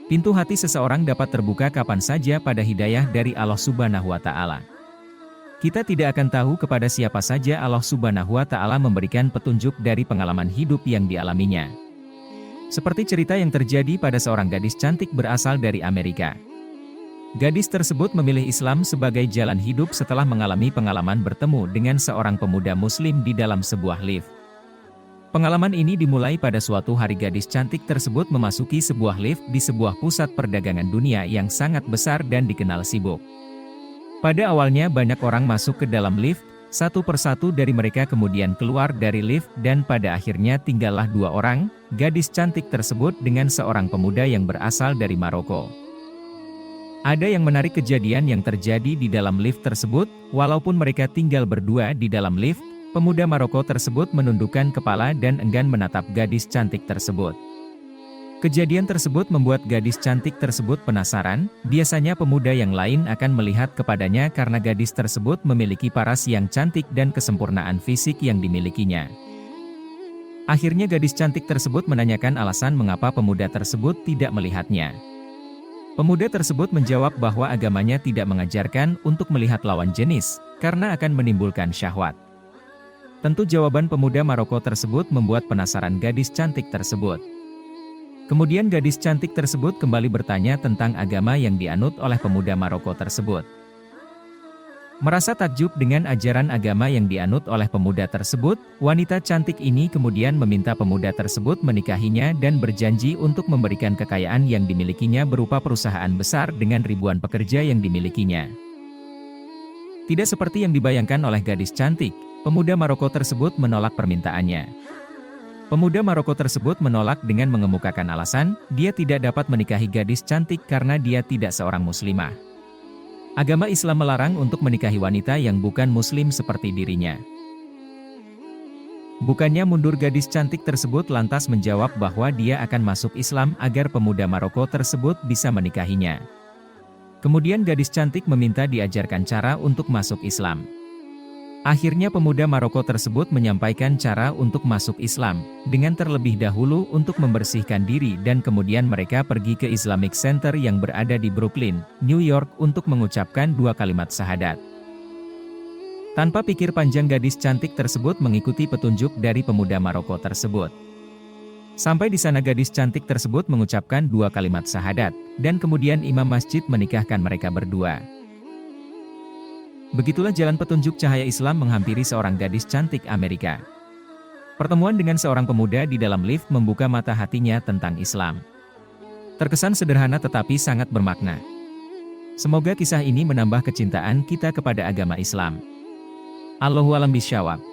Pintu hati seseorang dapat terbuka kapan saja pada hidayah dari Allah Subhanahu wa Ta'ala. Kita tidak akan tahu kepada siapa saja Allah Subhanahu wa Ta'ala memberikan petunjuk dari pengalaman hidup yang dialaminya. Seperti cerita yang terjadi pada seorang gadis cantik berasal dari Amerika. Gadis tersebut memilih Islam sebagai jalan hidup setelah mengalami pengalaman bertemu dengan seorang pemuda Muslim di dalam sebuah lift. Pengalaman ini dimulai pada suatu hari gadis cantik tersebut memasuki sebuah lift di sebuah pusat perdagangan dunia yang sangat besar dan dikenal sibuk. Pada awalnya banyak orang masuk ke dalam lift, satu persatu dari mereka kemudian keluar dari lift dan pada akhirnya tinggallah dua orang, gadis cantik tersebut dengan seorang pemuda yang berasal dari Maroko. Ada yang menarik kejadian yang terjadi di dalam lift tersebut, walaupun mereka tinggal berdua di dalam lift, pemuda Maroko tersebut menundukkan kepala dan enggan menatap gadis cantik tersebut. Kejadian tersebut membuat gadis cantik tersebut penasaran, biasanya pemuda yang lain akan melihat kepadanya karena gadis tersebut memiliki paras yang cantik dan kesempurnaan fisik yang dimilikinya. Akhirnya gadis cantik tersebut menanyakan alasan mengapa pemuda tersebut tidak melihatnya. Pemuda tersebut menjawab bahwa agamanya tidak mengajarkan untuk melihat lawan jenis, karena akan menimbulkan syahwat. Tentu jawaban pemuda Maroko tersebut membuat penasaran gadis cantik tersebut. Kemudian gadis cantik tersebut kembali bertanya tentang agama yang dianut oleh pemuda Maroko tersebut. Merasa takjub dengan ajaran agama yang dianut oleh pemuda tersebut, wanita cantik ini kemudian meminta pemuda tersebut menikahinya dan berjanji untuk memberikan kekayaan yang dimilikinya berupa perusahaan besar dengan ribuan pekerja yang dimilikinya. Tidak seperti yang dibayangkan oleh gadis cantik, pemuda Maroko tersebut menolak permintaannya. Pemuda Maroko tersebut menolak dengan mengemukakan alasan, dia tidak dapat menikahi gadis cantik karena dia tidak seorang muslimah. Agama Islam melarang untuk menikahi wanita yang bukan muslim seperti dirinya. Bukannya mundur, gadis cantik tersebut lantas menjawab bahwa dia akan masuk Islam agar pemuda Maroko tersebut bisa menikahinya. Kemudian gadis cantik meminta diajarkan cara untuk masuk Islam. Akhirnya pemuda Maroko tersebut menyampaikan cara untuk masuk Islam, dengan terlebih dahulu untuk membersihkan diri dan kemudian mereka pergi ke Islamic Center yang berada di Brooklyn, New York untuk mengucapkan 2 kalimat syahadat. Tanpa pikir panjang gadis cantik tersebut mengikuti petunjuk dari pemuda Maroko tersebut. Sampai di sana gadis cantik tersebut mengucapkan 2 kalimat syahadat, dan kemudian imam masjid menikahkan mereka berdua. Begitulah jalan petunjuk cahaya Islam menghampiri seorang gadis cantik Amerika. Pertemuan dengan seorang pemuda di dalam lift membuka mata hatinya tentang Islam. Terkesan sederhana tetapi sangat bermakna. Semoga kisah ini menambah kecintaan kita kepada agama Islam. Allahu a'lam bishawab.